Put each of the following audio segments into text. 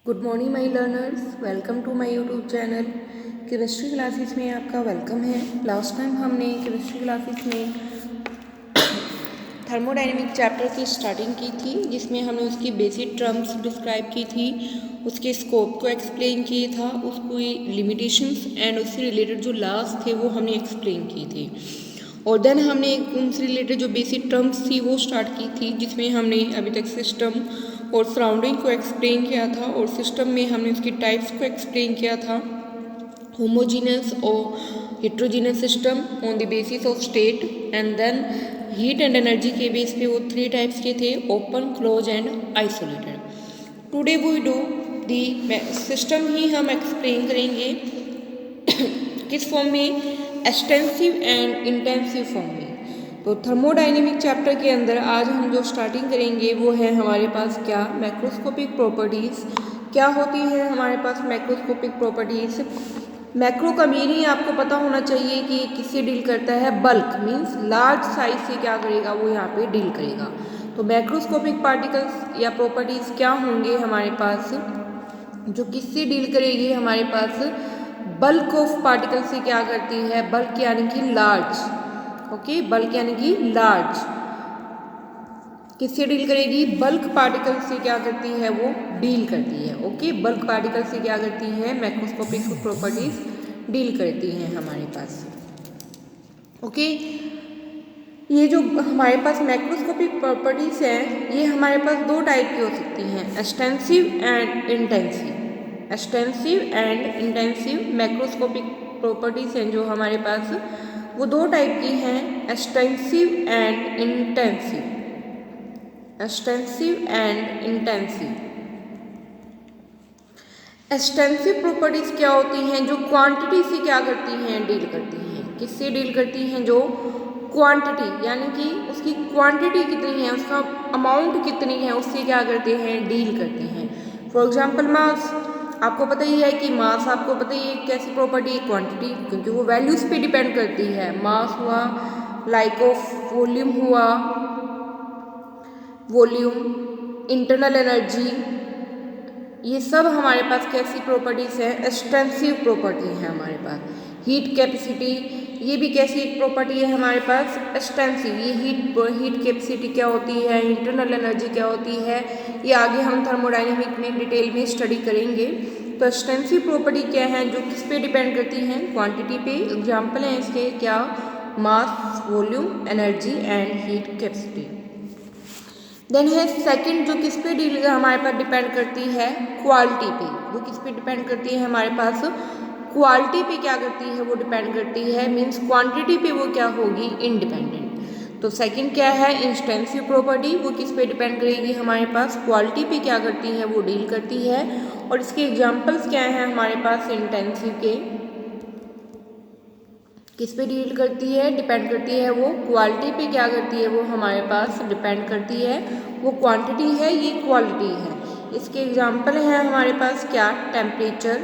Good morning my learners, welcome to my YouTube channel. Chemistry classes में आपका welcome है। Last time हमने chemistry classes में thermodynamic chapter की स्टार्टिंग की थी, जिसमें हमने उसकी बेसिक टर्म्स डिस्क्राइब की थी, उसके स्कोप को एक्सप्लेन किया था, उसकी लिमिटेशंस एंड उससे रिलेटेड जो लॉज थे वो हमने एक्सप्लेन किए थे। और देन हमने उनसे रिलेटेड जो बेसिक टर्म्स थी वो स्टार्ट की थी, जिसमें हमने अभी तक सिस्टम और सराउंडिंग को एक्सप्लेन किया था, और सिस्टम में हमने उसकी टाइप्स को एक्सप्लेन किया था, होमोजीनियस और heterogeneous system on the basis of state, and then heat and energy के बेस पे वो 3 टाइप्स के थे, open, close and isolated. Today we do the system ही हम एक्सप्लेन करेंगे किस फॉर्म में, एक्सटेंसिव एंड इंटेंसिव फॉर्म में। तो थर्मोडाइनमिक चैप्टर के अंदर आज हम जो स्टार्टिंग करेंगे वो है हमारे पास क्या, मैक्रोस्कोपिक प्रॉपर्टीज़। क्या होती है हमारे पास मैक्रोस्कोपिक प्रॉपर्टीज़? मैक्रो का मीनिंग आपको पता होना चाहिए कि किससे डील करता है। बल्क मीन्स लार्ज साइज से क्या करेगा, वो यहाँ पे डील करेगा। तो मैक्रोस्कोपिक पार्टिकल्स या प्रॉपर्टीज़ क्या होंगे हमारे पास, जो किससे डील करेगी? हमारे पास बल्क ऑफ पार्टिकल से क्या करती है, बल्क यानी कि लार्ज। ओके, बल्क यानी कि लार्ज किससे डील करेगी? बल्क पार्टिकल से क्या करती है, वो डील करती है। ओके, बल्क पार्टिकल से क्या करती है, मैक्रोस्कोपिक प्रॉपर्टीज डील करती हैं हमारे पास। ओके, ये जो हमारे पास मैक्रोस्कोपिक प्रॉपर्टीज हैं, ये हमारे पास 2 टाइप की हो सकती हैं, extensive and intensive. Extensive and intensive macroscopic properties हैं जो हमारे पास, वो 2 टाइप की हैं, extensive and intensive. Extensive and intensive. Extensive properties क्या होती हैं? जो क्वांटिटी से क्या करती हैं, डील करती हैं। किससे डील करती हैं? जो क्वांटिटी यानी कि उसकी क्वांटिटी कितनी है, उसका अमाउंट कितनी है, उससे क्या करते हैं, डील करते हैं। फॉर एग्जांपल मास, आपको पता ही है कि मास, आपको पता ही है कैसी प्रॉपर्टी है, क्वांटिटी, क्योंकि वो वैल्यूज पे डिपेंड करती है। मास हुआ, लाइक ऑफ वॉल्यूम हुआ, वॉल्यूम, इंटरनल एनर्जी, ये सब हमारे पास कैसी प्रॉपर्टीज़ है, एक्सटेंसिव प्रॉपर्टी है हमारे पास। हीट कैपेसिटी, ये भी कैसी एक प्रॉपर्टी है हमारे पास, एक्सटेंसिव। ये हीट कैपेसिटी क्या होती है, इंटरनल एनर्जी क्या होती है, ये आगे हम थर्मोडायनेमिक में डिटेल में स्टडी करेंगे। तो एक्सटेंसिव प्रॉपर्टी क्या है, जो किस पे डिपेंड करती हैं, क्वांटिटी पे। एग्जाम्पल हैं इसके क्या, mass, volume, energy and heat capacity. Then है सेकंड, जो किस पे डील हमारे पास डिपेंड करती है, क्वालिटी पे। वो किस पे डिपेंड करती है हमारे पास, क्वालिटी पे क्या करती है, वो डिपेंड करती है, मीन्स क्वांटिटी पे वो क्या होगी, इंडिपेंडेंट। तो सेकंड क्या है, एक्सटेंसिव प्रॉपर्टी, वो किस पे डिपेंड करेगी हमारे पास, क्वालिटी पे क्या करती है, वो डील करती है। और इसके एग्जाम्पल्स क्या हैं हमारे पास इंटेंसिव के, किस पे डील करती है, डिपेंड करती है, वो क्वालिटी पे क्या करती है, वो हमारे पास डिपेंड करती है। वो क्वांटिटी है, ये क्वालिटी है। इसके एग्जांपल हैं हमारे पास क्या, टेम्परेचर,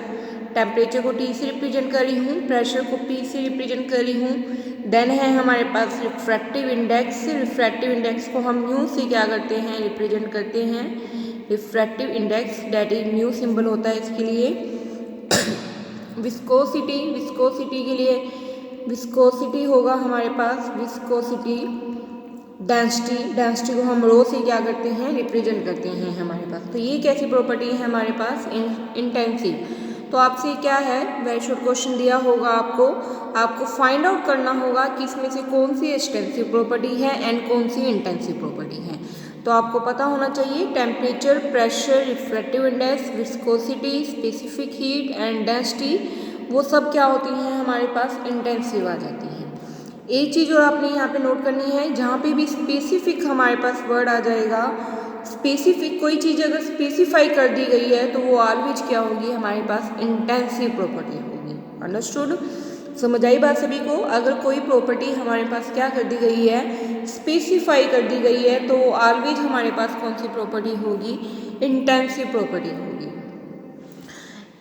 टेम्परेचर को T से रिप्रेजेंट कर रही हूँ, प्रेशर को P से रिप्रेजेंट कर रही हूँ। देन है हमारे पास रिफ्रैक्टिव इंडेक्स, रिफ्रैक्टिव इंडेक्स को हम म्यू से क्या करते हैं, रिप्रेजेंट करते हैं। Refractive index that is mu symbol होता है इसके लिए। विस्कोसिटी, विस्कोसिटी के लिए विस्कोसिटी होगा हमारे पास, विस्कोसिटी। डेंसिटी, डेंसिटी को हम रो से क्या करते हैं, रिप्रेजेंट करते हैं हमारे पास। तो ये कैसी प्रॉपर्टी है हमारे पास, इंटेंसिव। तो आपसे क्या है, वेरी शॉर्ट क्वेश्चन दिया होगा आपको फाइंड आउट करना होगा कि इसमें से कौन सी एक्सटेंसिव प्रॉपर्टी है एंड कौन सी इंटेंसिव प्रॉपर्टी है। तो आपको पता होना चाहिए, temperature, pressure, refractive index, viscosity, specific heat and density, वो सब क्या होती हैं हमारे पास, इंटेंसिव आ जाती हैं। एक चीज़ और आपने यहाँ पे नोट करनी है, जहाँ पे भी स्पेसिफिक हमारे पास वर्ड आ जाएगा, स्पेसिफिक कोई चीज़ अगर स्पेसिफाई कर दी गई है तो वो ऑलवेज क्या होगी हमारे पास, इंटेंसिव प्रॉपर्टी होगी। अंडरस्टूड, समझ आई बात सभी को? अगर कोई प्रॉपर्टी हमारे पास क्या कर दी गई है, स्पेसिफाई कर दी गई है, तो ऑलवेज हमारे पास कौन सी प्रॉपर्टी होगी, इंटेंसिव प्रॉपर्टी होगी।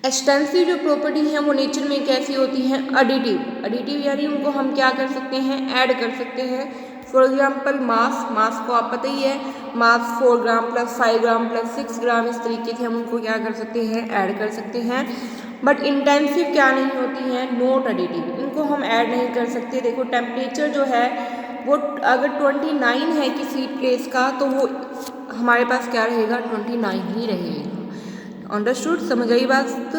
एक्सटेंसिव जो प्रॉपर्टी है वो नेचर में कैसी होती हैं, एडिटिव। एडिटिव यानी उनको हम क्या कर सकते हैं, ऐड कर सकते हैं। फॉर एग्जाम्पल मास को आप पता ही है, मास 4 ग्राम प्लस 5 ग्राम प्लस 6 ग्राम, इस तरीके से हम उनको क्या कर सकते हैं, ऐड कर सकते हैं। बट इंटेंसिव क्या नहीं होती हैं, नॉट एडिटिव, इनको हम ऐड नहीं कर सकते। देखो टेम्परेचर जो है वो अगर 29 है किसी प्लेस का तो वो हमारे पास क्या रहेगा, 29 ही रहेगा। अंडरस्टूड, समझ आई बात।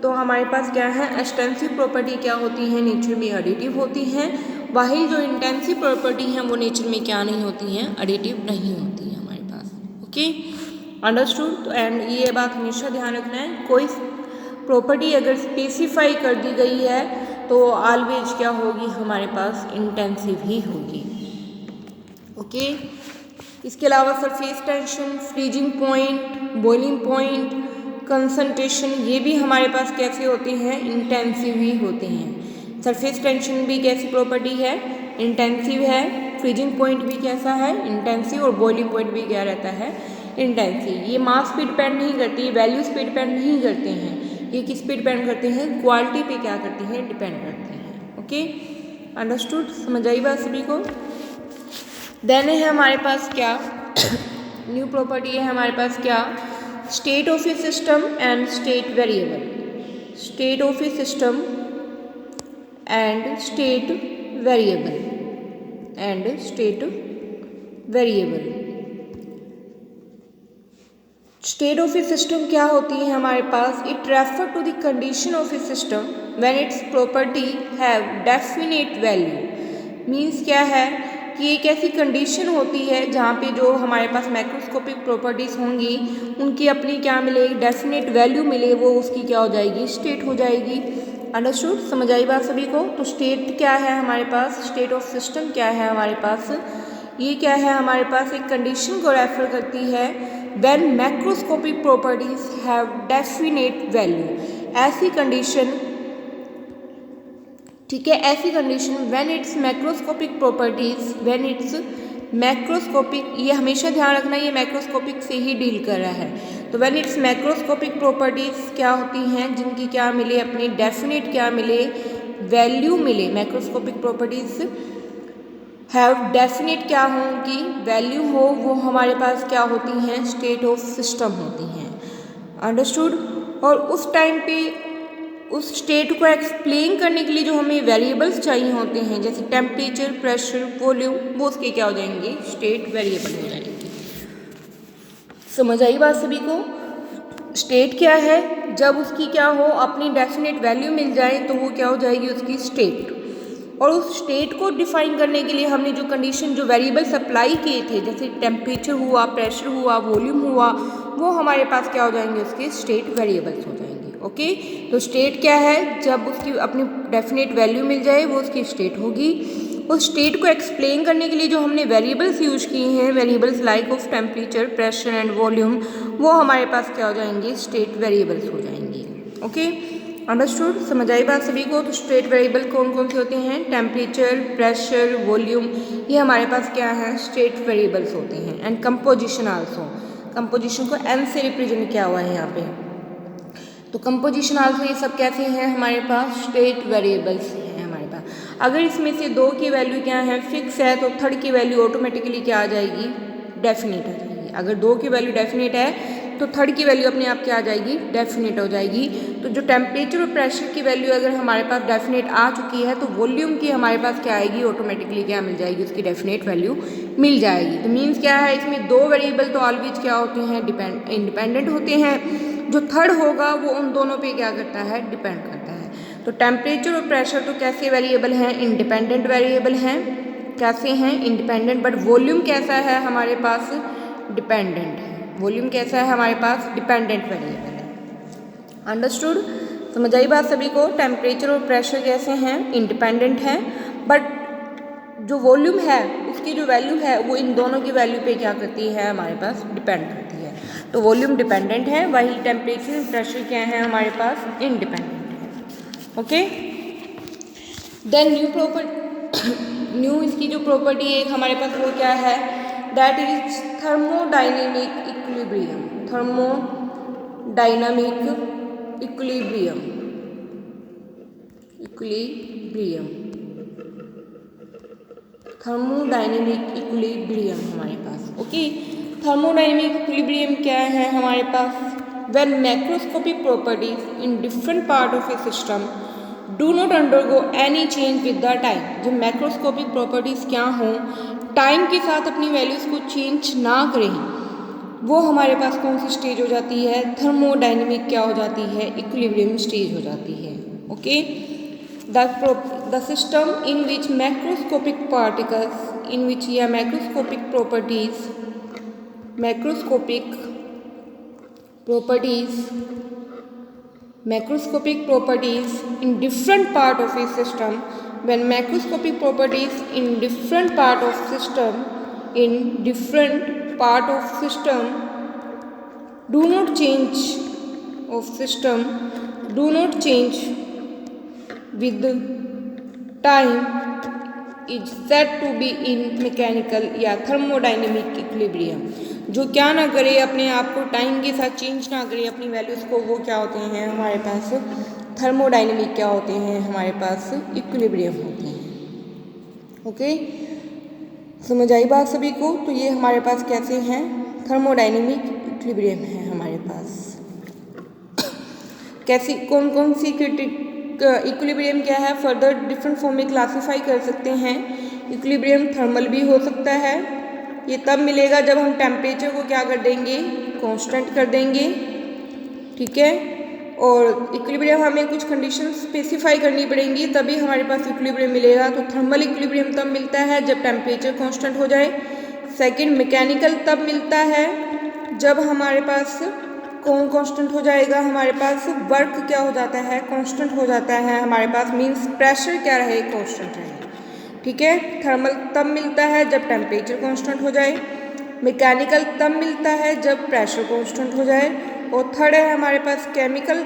तो हमारे पास क्या है, एक्सटेंसिव प्रॉपर्टी क्या होती है, नेचर में एडिटिव होती हैं, वही जो इंटेंसिव प्रॉपर्टी हैं वो नेचर में क्या नहीं होती हैं, एडिटिव नहीं होती है हमारे पास। Okay, understood. तो एंड ये बात हमेशा ध्यान रखना है, कोई प्रॉपर्टी अगर स्पेसिफाई कर दी गई है तो ऑलवेज क्या होगी, हमारे पास इंटेंसिव ही होगी। ओके, इसके अलावा surface tension, freezing point, boiling point, concentration, ये भी हमारे पास कैसे होते हैं, इंटेंसिव ही होते हैं। सरफेस टेंशन भी कैसी प्रॉपर्टी है, इंटेंसिव है। फ्रीजिंग पॉइंट भी कैसा है, इंटेंसिव। और बॉइलिंग पॉइंट भी क्या रहता है, इंटेंसिव। ये मास पे डिपेंड नहीं करती, वैल्यूज पे डिपेंड नहीं करते हैं, ये किस पे डिपेंड करते हैं, क्वालिटी पे क्या करते हैं, डिपेंड करते हैं। ओके, अंडरस्टूड, समझ आई बात सभी को। देन है हमारे पास क्या, न्यू प्रॉपर्टी है हमारे पास क्या, state of a system and state variable. State of a system and state variable, and state variable. State of a system क्या होती है हमारे पास, it refer to the condition of a system when its property have definite value. Means क्या है कि एक ऐसी कंडीशन होती है जहाँ पे जो हमारे पास मैक्रोस्कोपिक प्रॉपर्टीज़ होंगी उनकी अपनी क्या मिले, डेफिनेट वैल्यू मिले, वो उसकी क्या हो जाएगी, स्टेट हो जाएगी। अंडरस्टूड, समझ आई बात सभी को। तो स्टेट क्या है हमारे पास, स्टेट ऑफ सिस्टम क्या है हमारे पास, ये क्या है हमारे पास, एक कंडीशन को रेफर करती है when macroscopic properties have definite value. ऐसी कंडीशन, ठीक है, ऐसी condition when it's macroscopic properties, when it's macroscopic, ये हमेशा ध्यान रखना ये मैक्रोस्कोपिक से ही डील कर रहा है। तो व्हेन इट्स मैक्रोस्कोपिक प्रॉपर्टीज क्या होती हैं, जिनकी क्या मिले, अपनी डेफिनेट क्या मिले, वैल्यू मिले। मैक्रोस्कोपिक प्रॉपर्टीज हैव डेफिनेट क्या हो, उनकी वैल्यू हो, वो हमारे पास क्या होती हैं, स्टेट ऑफ सिस्टम होती हैं। अंडरस्टूड। और उस टाइम पे उस स्टेट को एक्सप्लेन करने के लिए जो हमें वेरिएबल्स चाहिए होते हैं, जैसे टेम्परेचर, प्रेशर, वॉल्यूम, वो उसके क्या हो जाएंगे, स्टेट वेरिएबल हो जाएंगे। समझ आई बात सभी को। स्टेट क्या है, जब उसकी क्या हो, अपनी डेफिनेट वैल्यू मिल जाए तो वो क्या हो जाएगी, उसकी स्टेट। और उस स्टेट को डिफाइन करने के लिए हमने जो कंडीशन, जो वेरिएबल्स अप्लाई किए थे, जैसे टेम्परेचर हुआ, प्रेशर हुआ, वॉल्यूम हुआ, वो हमारे पास क्या हो जाएंगे, उसके स्टेट वेरिएबल्स हो जाएंगे। ओके, तो स्टेट क्या है, जब उसकी अपनी डेफिनेट वैल्यू मिल जाए वो उसकी स्टेट होगी। उस स्टेट को एक्सप्लेन करने के लिए जो हमने वेरिएबल्स यूज किए हैं, variables like of temperature, pressure and volume, वो हमारे पास क्या हो जाएंगे, स्टेट वेरिएबल्स हो जाएंगे। ओके, अंडरस्टूड, समझ आई बात सभी को। तो स्टेट वेरिएबल कौन कौन से होते हैं, टेम्परेचर, प्रेशर, वॉल्यूम, ये हमारे पास क्या है, स्टेट वेरिएबल्स होते हैं। एंड कंपोजिशन आल्सो, कंपोजिशन को एन से रिप्रेजेंट किया हुआ है यहाँ पे। तो कंपोजिशन आल्सो, ये सब कैसे हैं हमारे पास, स्टेट वेरिएबल्स हैं हमारे पास। अगर इसमें से दो की वैल्यू क्या है, फिक्स है, तो थर्ड की वैल्यू ऑटोमेटिकली क्या आ जाएगी, डेफिनेट आ जाएगी। अगर दो की वैल्यू डेफिनेट है तो थर्ड की वैल्यू अपने आप क्या आ जाएगी, डेफिनेट हो जाएगी। तो जो टेम्परेचर और प्रेशर की वैल्यू अगर हमारे पास डेफिनेट आ चुकी है तो वॉल्यूम की हमारे पास क्या आएगी, ऑटोमेटिकली क्या मिल जाएगी, उसकी डेफिनेट वैल्यू मिल जाएगी। तो मीन्स क्या है, इसमें दो वेरिएबल तो ऑलवेज क्या होते हैं, इंडिपेंडेंट होते हैं। जो थर्ड होगा वो उन दोनों पे क्या करता है, डिपेंड करता है। तो टेम्परेचर और प्रेशर तो कैसे वेरिएबल हैं, इंडिपेंडेंट वेरिएबल हैं। कैसे हैं, इंडिपेंडेंट। बट वॉल्यूम कैसा है हमारे पास, डिपेंडेंट है। वॉल्यूम कैसा है हमारे पास, डिपेंडेंट वेरिएबल है। अंडरस्टूड, समझ आई बात सभी को। टेम्परेचर और प्रेशर कैसे हैं, इंडिपेंडेंट हैं, बट जो वॉल्यूम है उसकी जो वैल्यू है वो इन दोनों की वैल्यू पे क्या करती है, हमारे पास डिपेंड करती है। तो वॉल्यूम डिपेंडेंट है, वही टेम्परेचर और प्रेशर क्या है हमारे पास, इंडिपेंडेंट है। ओके, देन न्यू इसकी जो प्रॉपर्टी है हमारे पास वो क्या है, that is thermodynamic equilibrium. Thermodynamic equilibrium, thermodynamic equilibrium हमारे पास। ओके, थर्मोडायनेमिक इक्विलिब्रियम क्या है हमारे पास? When macroscopic properties in different part of a system do not undergo any change with the time. जब मैक्रोस्कोपिक प्रॉपर्टीज़ क्या हों, टाइम के साथ अपनी वैल्यूज़ को चेंज ना करें, वो हमारे पास कौन सी स्टेज हो जाती है? थर्मोडायनेमिक क्या हो जाती है? इक्विलिब्रियम स्टेज हो जाती है। Okay, the system in which macroscopic particles in which या macroscopic properties in different part of a system, when macroscopic properties in different part of system do not change with time is said to be in mechanical या thermodynamic equilibrium। जो क्या ना करे, अपने आप को time के साथ चेंज ना करे अपनी वैल्यूज़ को, वो क्या होते हैं हमारे पास? थर्मोडायनेमिक क्या होते हैं हमारे पास? इक्विलिब्रियम होते हैं। ओके, समझ आई बात सभी को? तो ये हमारे पास कैसे हैं? थर्मोडायनेमिक इक्विलिब्रियम है हमारे पास। कैसी कौन कौन सी इक्विलिब्रियम क्या है? फर्दर डिफरेंट फॉर्म में क्लासीफाई कर सकते हैं। इक्विलिब्रियम थर्मल भी हो सकता है। ये तब मिलेगा जब हम टेम्परेचर को क्या कर देंगे? कांस्टेंट कर देंगे। ठीक है, और इक्विलिब्रियम हमें कुछ कंडीशन स्पेसिफाई करनी पड़ेंगी, तभी हमारे पास इक्विलिब्रियम मिलेगा। तो थर्मल इक्विलिब्रियम तब मिलता है जब टेम्परेचर कांस्टेंट हो जाए। सेकंड, मैकेनिकल तब मिलता है जब हमारे पास कौन कांस्टेंट हो जाएगा? हमारे पास वर्क क्या हो जाता है? कांस्टेंट हो जाता है हमारे पास, मींस प्रेशर क्या रहे? कांस्टेंट रहे। ठीक है, थर्मल तब मिलता है जब टेम्परेचर कांस्टेंट हो जाए। मैकेनिकल तब मिलता है जब प्रेशर कांस्टेंट हो जाए। और थर्ड है हमारे पास केमिकल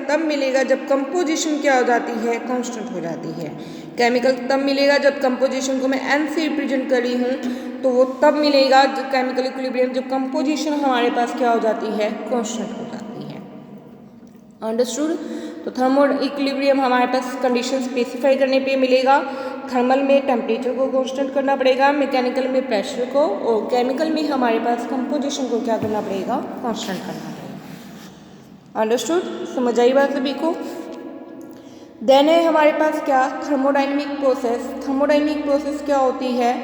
तब मिलेगा जब कंपोजिशन क्या हो जाती है? कांस्टेंट हो जाती है। केमिकल तब मिलेगा जब कंपोजिशन को मैं एन से रिप्रेजेंट कर रही हूँ, तो वो तब मिलेगा जब केमिकल इक्विलिब्रियम जब कंपोजिशन हमारे पास क्या हो जाती है? कांस्टेंट हो जाती है। अंडरस्टूड? तो थर्मो इक्विलिब्रियम हमारे पास कंडीशन स्पेसिफाई करने पे मिलेगा। थर्मल में टेम्परेचर को कांस्टेंट करना पड़ेगा, मैकेनिकल में प्रेशर को, और केमिकल में हमारे पास कंपोजिशन को क्या करना पड़ेगा? कांस्टेंट करना पड़ेगा। अंडरस्टूड? समझ आई बात सभी को? देन है हमारे पास क्या? Thermodynamic process. थर्मोडायनेमिक प्रोसेस क्या होती है?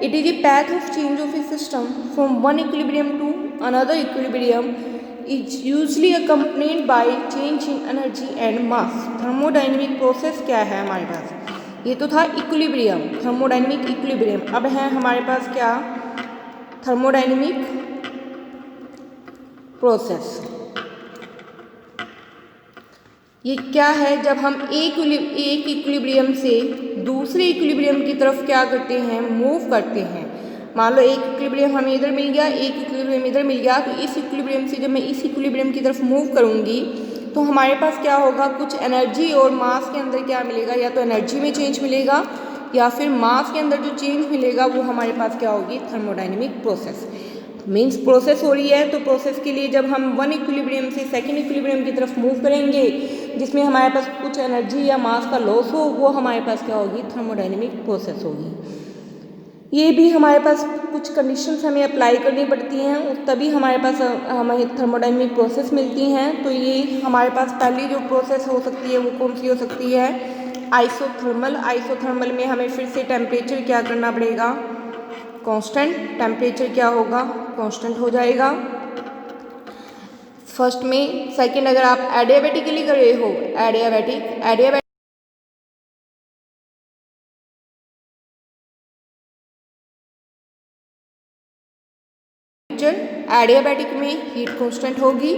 It is a path of change of a system from one equilibrium to another equilibrium is usually accompanied by change in energy and mass। Thermodynamic process क्या है हमारे पास? ये तो था इक्विलिब्रियम, थर्मोडायनेमिक इक्विलिब्रियम। अब है हमारे पास क्या? Thermodynamic process. ये क्या है? जब हम एक इक्विलिब्रियम से दूसरे इक्विलिब्रियम की तरफ क्या करते हैं? मूव करते हैं। मान लो एक इक्विलिब्रियम हमें इधर मिल गया, एक इक्विलिब्रियम इधर मिल गया, तो इस इक्विलिब्रियम से जब मैं इस इक्विलिब्रियम की तरफ मूव करूंगी तो हमारे पास क्या होगा? कुछ एनर्जी और मास के अंदर क्या मिलेगा? या तो एनर्जी में चेंज मिलेगा या फिर मास के अंदर जो चेंज मिलेगा वो हमारे पास क्या होगी? Thermodynamic process. मीन्स प्रोसेस हो रही है, तो प्रोसेस के लिए जब हम वन इक्विलिब्रियम से सेकेंड इक्विलिब्रियम की तरफ मूव करेंगे जिसमें हमारे पास कुछ एनर्जी या मास का लॉस हो, वो हमारे पास क्या होगी? थर्मोडायनेमिक प्रोसेस होगी। ये भी हमारे पास कुछ कंडीशंस हमें अप्लाई करनी पड़ती हैं, तभी हमारे पास हमें थर्मोडायनेमिक प्रोसेस मिलती हैं। तो ये हमारे पास पहली जो प्रोसेस हो सकती है वो कौन सी हो सकती है? आइसोथर्मल। आइसोथर्मल में हमें फिर से टेम्परेचर क्या करना पड़ेगा? कांस्टेंट। टेम्परेचर क्या होगा? कांस्टेंट हो जाएगा फर्स्ट में। सेकंड, अगर आप एडियाबैटिकली कर रहे हो, एडियाबैटिक एडियाबैटिक में हीट कांस्टेंट होगी।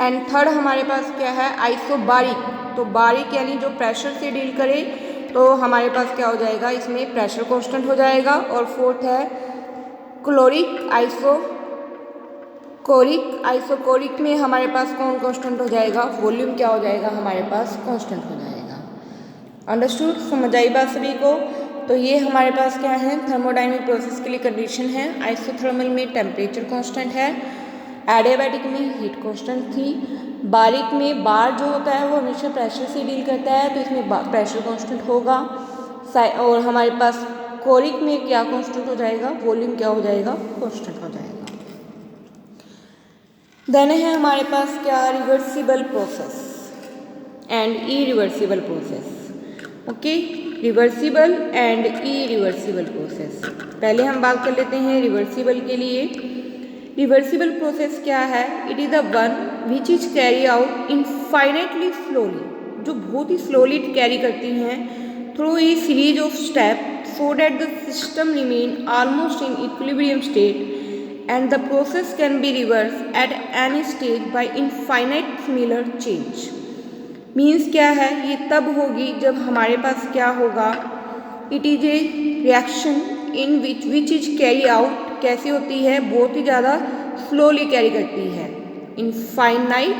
एंड थर्ड हमारे पास क्या है? आइसोबारिक। तो बारिक यानी जो प्रेशर से डील करे, तो हमारे पास क्या हो जाएगा? इसमें प्रेशर कांस्टेंट हो जाएगा। और फोर्थ है क्लोरिक आइसोकोरिक में हमारे पास कौन कांस्टेंट हो जाएगा? वॉल्यूम क्या हो जाएगा? हमारे पास कांस्टेंट हो जाएगा। अंडरस्टूड? समझ आई बात सभी को? तो ये हमारे पास क्या है? थर्मोडायनेमिक प्रोसेस के लिए कंडीशन है। आइसोथर्मल में टेम्परेचर कांस्टेंट है, एडियाबैटिक में हीट कांस्टेंट थी, बारिक में बार जो होता है वो हमेशा प्रेशर से डील करता है, तो इसमें प्रेशर कांस्टेंट होगा। और हमारे पास कोरिक में क्या कांस्टेंट हो जाएगा, वॉल्यूम क्या हो जाएगा, कांस्टेंट हो जाएगा। देन है हमारे पास क्या, reversible process and irreversible process. Okay, reversible and irreversible process. पहले हम बात कर लेते हैं रिवर्सिबल के लिए। रिवर्सिबल प्रोसेस क्या है? It is the one which is carry out infinitely slowly, जो बहुत ही स्लोली कैरी करती हैं through a series of step so that the system remain almost in equilibrium state and the process can be reversed at any stage by infinite similar change। Means क्या है, ये तब होगी जब हमारे पास क्या होगा, it is A reaction in which is carry out, कैसी होती है, बहुत ही ज़्यादा स्लोली कैरी करती है, इनफाइनाइट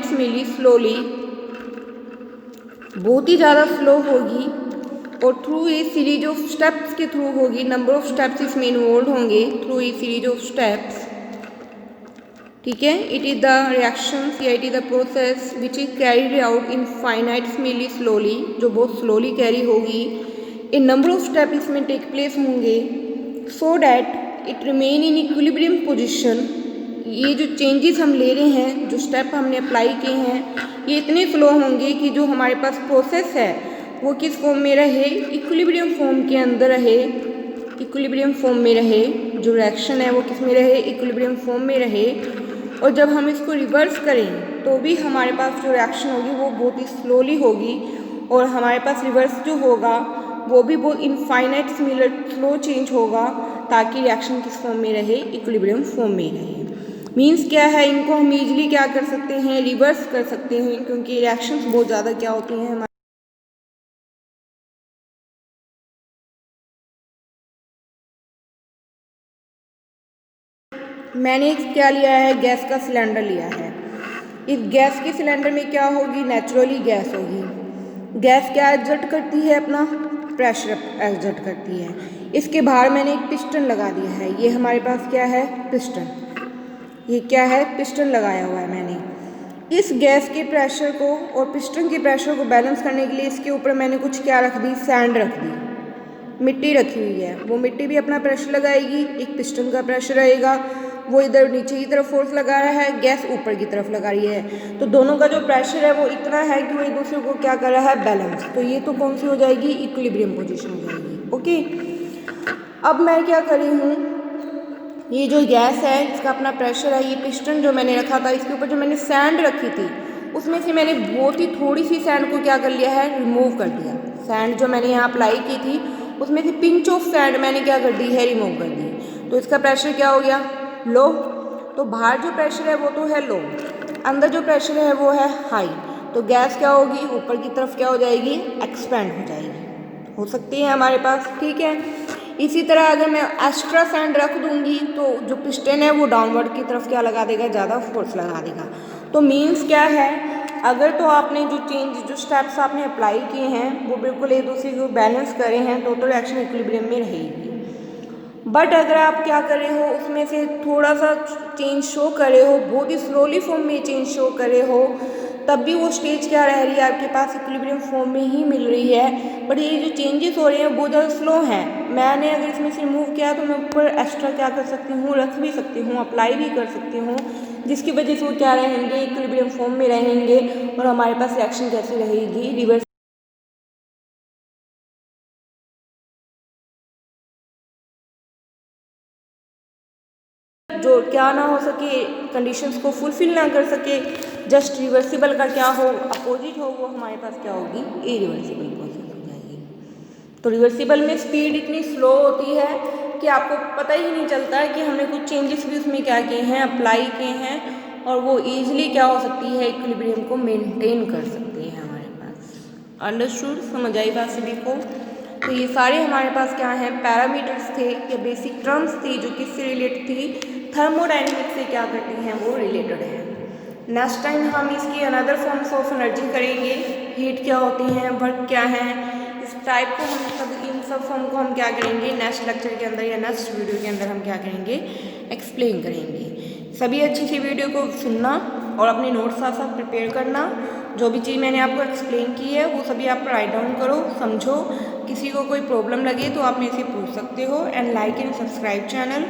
स्मिली स्लोली, बहुत ही ज़्यादा स्लो होगी और through a series of steps के थ्रू होगी। नंबर ऑफ स्टेप्स इसमें इन्वॉल्व होंगे through a series of steps. ठीक है, इट इज़ द रिएक्शंस या it is the process which is carried out in finitely slowly, जो बहुत स्लोली कैरी होगी। ए नंबर ऑफ स्टेप इसमें टेक प्लेस होंगे so that it remain in equilibrium position. ये जो चेंजेस हम ले रहे हैं, जो स्टेप हमने अप्लाई किए हैं, ये इतने स्लो होंगे कि जो हमारे पास प्रोसेस है वो किस फॉर्म में रहे, इक्विलिब्रियम फॉर्म के अंदर रहे, इक्विलिब्रियम फॉर्म में रहे। जो रिएक्शन है वो किस में रहे, इक्विलिब्रियम फॉर्म में रहे। और जब हम इसको रिवर्स करें तो भी हमारे पास जो रिएक्शन होगी वो बहुत ही स्लोली होगी और हमारे पास रिवर्स जो होगा वो भी बहुत इनफाइनाइट सिमिलर स्लो चेंज होगा, ताकि रिएक्शन किस फॉर्म में रहे, इक्विलिब्रियम फॉर्म में रहे। मीन्स क्या है, इनको हम ईजिली क्या कर सकते हैं, रिवर्स कर सकते हैं, क्योंकि रिएक्शंस बहुत ज़्यादा क्या होती हैं हमारे। मैंने क्या लिया है, गैस का सिलेंडर लिया है। इस गैस के सिलेंडर में क्या होगी, नेचुरली गैस होगी। गैस क्या एग्जर्ट करती है, अपना प्रेशर एग्जर्ट करती है। इसके बाहर मैंने एक पिस्टन लगा दिया है। ये हमारे पास क्या है, पिस्टन। ये क्या है, पिस्टन लगाया हुआ है मैंने। इस गैस के प्रेशर को और पिस्टन के प्रेशर को बैलेंस करने के लिए इसके ऊपर मैंने कुछ क्या रख दी, सैंड रख दी, मिट्टी रखी हुई है। वो मिट्टी भी अपना प्रेशर लगाएगी, एक पिस्टन का प्रेशर रहेगा, वो इधर नीचे की तरफ फोर्स लगा रहा है, गैस ऊपर की तरफ लगा रही है। तो दोनों का जो प्रेशर है वो इतना है कि वो एक दूसरे को क्या कर रहा है, बैलेंस। तो ये तो कौन सी हो जाएगी, इक्विलिब्रियम पोजीशन हो जाएगी। ओके, अब मैं क्या करी हूँ, ये जो गैस है इसका अपना प्रेशर है, ये पिस्टन जो मैंने रखा था इसके ऊपर जो मैंने सैंड रखी थी उसमें से मैंने बहुत ही थोड़ी सी सैंड को क्या कर लिया है, रिमूव कर दिया। सैंड जो मैंने यहाँ अप्लाई की थी उसमें से पिंच ऑफ सैंड मैंने क्या कर दी है, रिमूव कर दी। तो इसका प्रेशर क्या हो गया, लो। तो बाहर जो प्रेशर है वो तो है लो, अंदर जो प्रेशर है वो है हाई। तो गैस क्या होगी, ऊपर की तरफ क्या हो जाएगी, एक्सपेंड हो जाएगी, हो सकती है हमारे पास। ठीक है, इसी तरह अगर मैं एक्स्ट्रा सैंड रख दूंगी तो जो पिस्टन है वो डाउनवर्ड की तरफ क्या लगा देगा, ज़्यादा फोर्स लगा देगा। तो मीन्स क्या है, अगर तो आपने जो स्टेप्स आपने अप्लाई किए हैं वो बिल्कुल एक दूसरे को बैलेंस करे हैं तो रिएक्शन इक्विलिब्रियम में रहेगी। बट अगर आप क्या कर रहे हो, उसमें से थोड़ा सा चेंज शो कर रहे हो, बहुत ही स्लोली फॉर्म में चेंज शो कर रहे हो, तब भी वो स्टेज क्या रह रही है, आपके पास इक्विलिब्रियम फॉर्म में ही मिल रही है। बट ये जो चेंजेस हो रहे हैं बहुत ज़्यादा स्लो हैं। मैंने अगर इसमें से रिमूव किया तो मैं ऊपर एक्स्ट्रा क्या कर सकती हूँ, रख भी सकती हूँ, अप्लाई भी कर सकती हूँ, जिसकी वजह से वो क्या रहेंगे, इक्विलिब्रियम फॉर्म में रहेंगे और हमारे पास रिएक्शन कैसी रहेगी, रिवर्स जो क्या ना हो सके, कंडीशंस को फुलफिल ना कर सके, जस्ट रिवर्सिबल का क्या हो, अपोजिट हो, वो हमारे पास क्या होगी, इरिवर्सिबल प्रोसेस हो जाएगी। तो रिवर्सिबल में स्पीड इतनी स्लो होती है कि आपको पता ही नहीं चलता है कि हमने कुछ चेंजेस भी उसमें क्या किए हैं, अप्लाई किए हैं, और वो ईजिली क्या हो सकती है, इक्विलिब्रियम को मेनटेन कर सकती है हमारे पास। अंडरस्टूड, समझ आई बात सभी को। तो ये सारे हमारे पास क्या हैं, पैरामीटर्स थे या बेसिक टर्म्स थी जो किससे रिलेटेड थी, थर्मोडाइनमिक्स से क्या करती हैं, वो रिलेटेड है। नेक्स्ट टाइम हम इसकी अनदर फॉर्म्स ऑफ एनर्जी करेंगे, हीट क्या होती हैं, वर्क क्या है, इस टाइप को हम सब इन सब फॉर्म को हम क्या करेंगे नेक्स्ट लेक्चर के अंदर या नेक्स्ट वीडियो के अंदर हम क्या करेंगे, एक्सप्लेन करेंगे। सभी अच्छी सी वीडियो को सुनना और अपने नोट्स साथ साथ प्रिपेयर करना। जो भी चीज़ मैंने आपको एक्सप्लेन की है वो सभी आप राइट डाउन करो, समझो। किसी को कोई प्रॉब्लम लगे तो आप मेरे से पूछ सकते हो। And like and subscribe channel.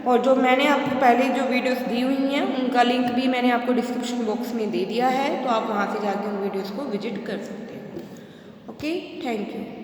और जो मैंने आपको पहले जो वीडियोस दी हुई हैं उनका लिंक भी मैंने आपको डिस्क्रिप्शन बॉक्स में दे दिया है, तो आप वहाँ से जाके उन वीडियोस को विजिट कर सकते हो। Okay, thank you.